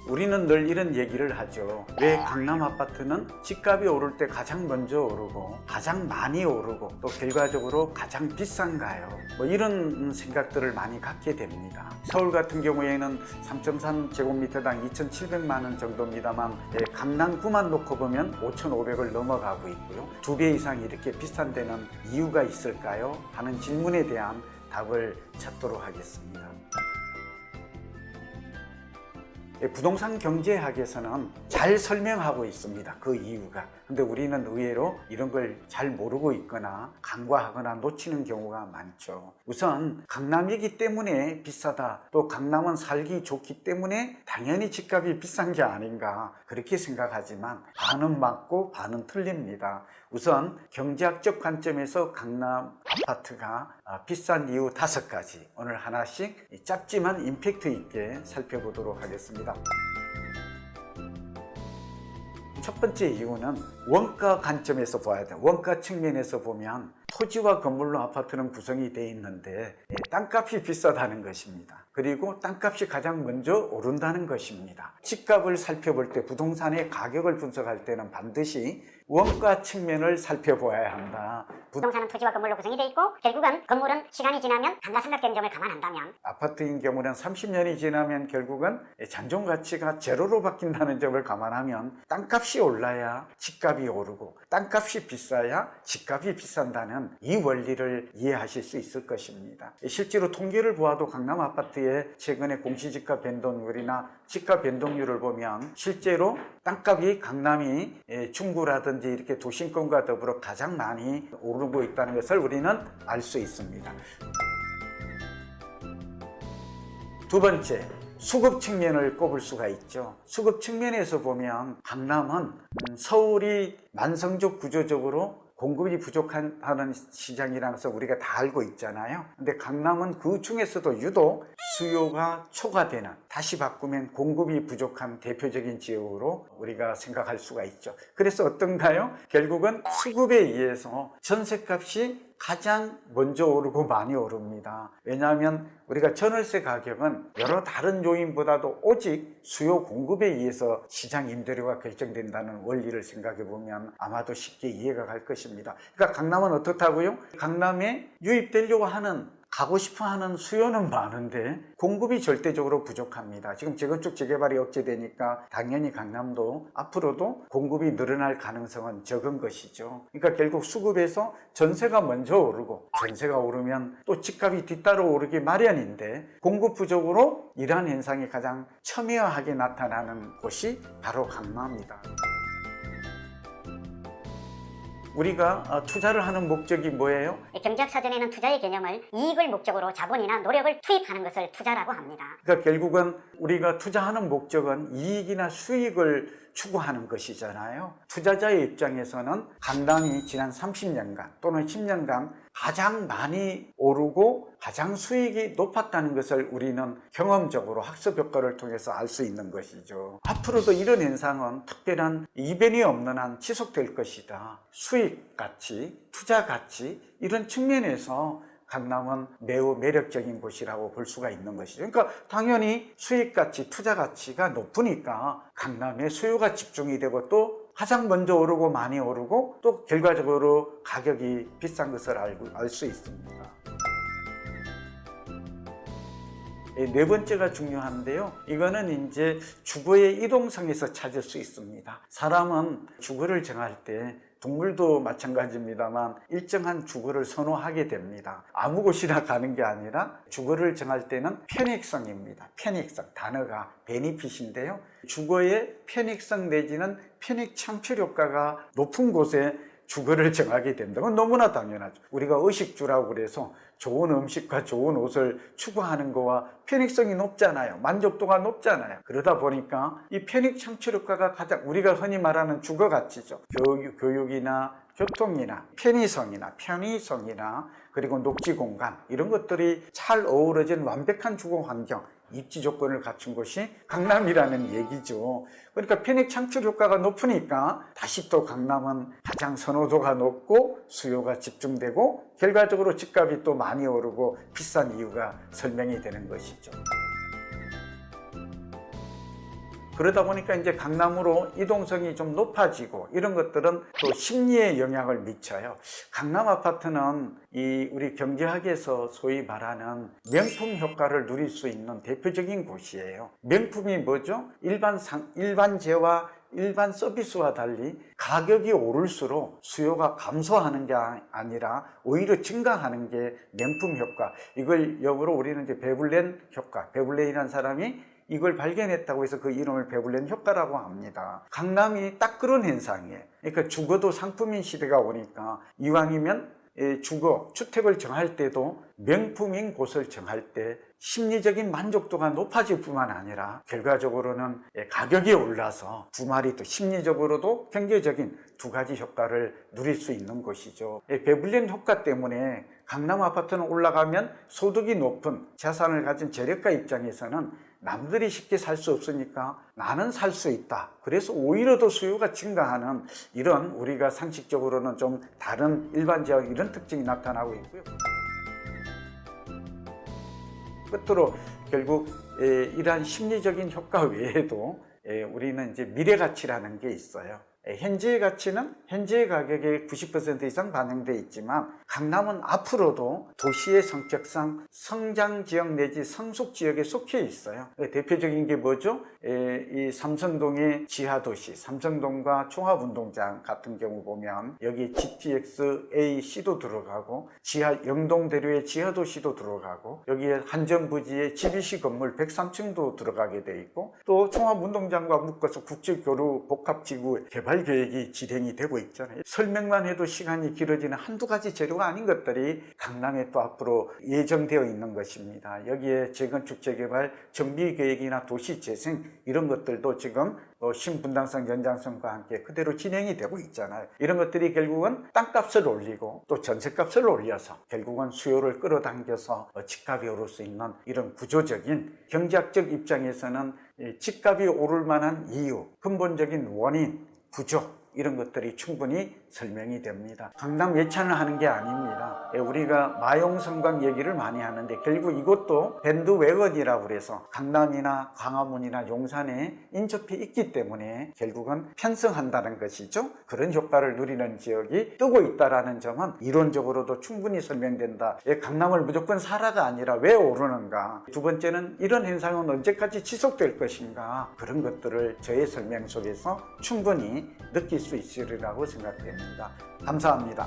우리는 늘 이런 얘기를 하죠. 왜 강남 아파트는 집값이 오를 때 가장 먼저 오르고 가장 많이 오르고 또 결과적으로 가장 비싼가요? 뭐 이런 생각들을 많이 갖게 됩니다. 서울 같은 경우에는 3.3제곱미터당 2,700만 원 정도입니다만 강남구만 놓고 보면 5,500을 넘어가고 있고요. 2배 이상 이렇게 비싼 데는 이유가 있을까요? 하는 질문에 대한 답을 찾도록 하겠습니다. 부동산 경제학에서는 잘 설명하고 있습니다. 그 이유가. 근데 우리는 의외로 이런 걸 잘 모르고 있거나 간과하거나 놓치는 경우가 많죠. 우선 강남이기 때문에 비싸다, 또 강남은 살기 좋기 때문에 당연히 집값이 비싼 게 아닌가 그렇게 생각하지만 반은 맞고 반은 틀립니다. 우선 경제학적 관점에서 강남 아파트가 비싼 이유 5가지 오늘 하나씩 짧지만 임팩트 있게 살펴보도록 하겠습니다. 첫 번째 이유는 원가 관점에서 봐야 돼요. 원가 측면에서 보면 토지와 건물로 아파트는 구성이 되어 있는데 땅값이 비싸다는 것입니다. 그리고 땅값이 가장 먼저 오른다는 것입니다. 집값을 살펴볼 때 부동산의 가격을 분석할 때는 반드시 원가 측면을 살펴보아야 한다. 부동산은 토지와 건물로 구성이 되어 있고 결국은 건물은 시간이 지나면 감가상각되는 점을 감안한다면 아파트인 경우는 30년이 지나면 결국은 잔존 가치가 제로로 바뀐다는 점을 감안하면 땅값이 올라야 집값이 오르고 땅값이 비싸야 집값이 비싼다는 이 원리를 이해하실 수 있을 것입니다. 실제로 통계를 보아도 강남 아파트의 최근의 공시지가 변동률이나 지가 변동률을 보면 실제로 땅값이 강남이 중구라든지 이렇게 도심권과 더불어 가장 많이 오르고 있다는 것을 우리는 알 수 있습니다. 두 번째, 수급 측면을 꼽을 수가 있죠. 수급 측면에서 보면 강남은 서울이 만성적 구조적으로 공급이 부족한 시장이라는 것을 우리가 다 알고 있잖아요. 근데 강남은 그 중에서도 유독 수요가 초과되는, 다시 바꾸면 공급이 부족한 대표적인 지역으로 우리가 생각할 수가 있죠. 그래서 어떤가요? 결국은 수급에 의해서 전셋값이 가장 먼저 오르고 많이 오릅니다. 왜냐하면 우리가 전월세 가격은 여러 다른 요인보다도 오직 수요 공급에 의해서 시장 임대료가 결정된다는 원리를 생각해 보면 아마도 쉽게 이해가 갈 것입니다. 그러니까 강남은 어떻다고요? 강남에 유입되려고 하는, 가고 싶어 하는 수요는 많은데 공급이 절대적으로 부족합니다. 지금 재건축 재개발이 억제되니까 당연히 강남도 앞으로도 공급이 늘어날 가능성은 적은 것이죠. 그러니까 결국 수급에서 전세가 먼저 오르고, 전세가 오르면 또 집값이 뒤따라 오르기 마련인데 공급 부족으로 이러한 현상이 가장 첨예하게 나타나는 곳이 바로 강남입니다. 우리가 투자를 하는 목적이 뭐예요? 경제학 사전에는 투자의 개념을 이익을 목적으로 자본이나 노력을 투입하는 것을 투자라고 합니다. 그러니까 결국은 우리가 투자하는 목적은 이익이나 수익을 추구하는 것이잖아요. 투자자의 입장에서는 강남이 지난 30년간 또는 10년간 가장 많이 오르고 가장 수익이 높았다는 것을 우리는 경험적으로 학습 효과를 통해서 알 수 있는 것이죠. 앞으로도 이런 현상은 특별한 이변이 없는 한 지속될 것이다. 수익 가치, 투자 가치 이런 측면에서 강남은 매우 매력적인 곳이라고 볼 수가 있는 것이죠. 그러니까 당연히 수익 가치, 투자 가치가 높으니까 강남에 수요가 집중이 되고 또 가장 먼저 오르고 많이 오르고 또 결과적으로 가격이 비싼 것을 알 수 있습니다. 네 번째가 중요한데요. 이거는 이제 주거의 이동성에서 찾을 수 있습니다. 사람은 주거를 정할 때 동물도 마찬가지입니다만 일정한 주거를 선호하게 됩니다. 아무 곳이나 가는 게 아니라 주거를 정할 때는 편익성입니다. 편익성, 단어가 베니핏인데요. 주거의 편익성 내지는 편익 창출 효과가 높은 곳에 주거를 정하게 된다. 그건 너무나 당연하죠. 우리가 의식주라고 그래서 좋은 음식과 좋은 옷을 추구하는 거와 편익성이 높잖아요. 만족도가 높잖아요. 그러다 보니까 이 편익 창출 효과가 가장 우리가 흔히 말하는 주거 가치죠. 교육이나 교통이나 편의성이나 그리고 녹지 공간 이런 것들이 잘 어우러진 완벽한 주거 환경, 입지 조건을 갖춘 곳이 강남이라는 얘기죠. 그러니까 편익 창출 효과가 높으니까 다시 또 강남은 가장 선호도가 높고 수요가 집중되고 결과적으로 집값이 또 많이 오르고 비싼 이유가 설명이 되는 것이죠. 그러다 보니까 이제 강남으로 이동성이 좀 높아지고 이런 것들은 또 심리에 영향을 미쳐요. 강남 아파트는 이 우리 경제학에서 소위 말하는 명품 효과를 누릴 수 있는 대표적인 곳이에요. 명품이 뭐죠? 일반재와 일반 서비스와 달리 가격이 오를수록 수요가 감소하는 게 아니라 오히려 증가하는 게 명품 효과. 이걸 영어로 우리는 이제 베블렌 효과. 베블렌이라는 사람이 이걸 발견했다고 해서 그 이름을 베블렌 효과라고 합니다. 강남이 딱 그런 현상이에요. 그러니까 주거도 상품인 시대가 오니까 이왕이면 주택을 정할 때도 명품인 곳을 정할 때 심리적인 만족도가 높아질 뿐만 아니라 결과적으로는 가격이 올라서 주말이 또 심리적으로도 경제적인 두 가지 효과를 누릴 수 있는 것이죠. 베블렌 효과 때문에 강남 아파트는 올라가면 소득이 높은 자산을 가진 재력가 입장에서는 남들이 쉽게 살 수 없으니까 나는 살 수 있다. 그래서 오히려 더 수요가 증가하는 이런 우리가 상식적으로는 좀 다른 일반지역 이런 특징이 나타나고 있고요. 끝으로 결국 이러한 심리적인 효과 외에도 우리는 이제 미래 가치라는 게 있어요. 현재의 가치는 현재의 가격의 90% 이상 반영되어 있지만 강남은 앞으로도 도시의 성격상 성장지역 내지 성숙지역에 속해 있어요. 대표적인 게 뭐죠? 이 삼성동의 지하도시, 삼성동과 종합운동장 같은 경우 보면 여기 GTX-AC도 들어가고 영동대로의 지하도시도 들어가고 여기에 한전부지의 GBC 건물 103층도 들어가게 돼 있고 또 종합운동장과 묶어서 국제교류 복합지구 개발 계획이 진행이 되고 있잖아요. 설명만 해도 시간이 길어지는 한두 가지 재료가 아닌 것들이 강남에 또 앞으로 예정되어 있는 것입니다. 여기에 재건축, 재개발, 정비계획이나 도시재생 이런 것들도 지금 신분당성, 연장성과 함께 그대로 진행이 되고 있잖아요. 이런 것들이 결국은 땅값을 올리고 또 전세값을 올려서 결국은 수요를 끌어당겨서 집값이 오를 수 있는 이런 구조적인 경제학적 입장에서는 집값이 오를 만한 이유, 근본적인 원인, 구조 이런 것들이 충분히 설명이 됩니다. 강남 예찬을 하는 게 아닙니다. 우리가 마용성광 얘기를 많이 하는데 결국 이것도 밴드웨건이라고 그래서 강남이나 광화문이나 용산에 인접해 있기 때문에 결국은 편성한다는 것이죠. 그런 효과를 누리는 지역이 뜨고 있다는 점은 이론적으로도 충분히 설명된다. 강남을 무조건 사라가 아니라 왜 오르는가. 두 번째는 이런 현상은 언제까지 지속될 것인가. 그런 것들을 저의 설명 속에서 충분히 느낄 수 있으리라고 생각됩니다. 감사합니다.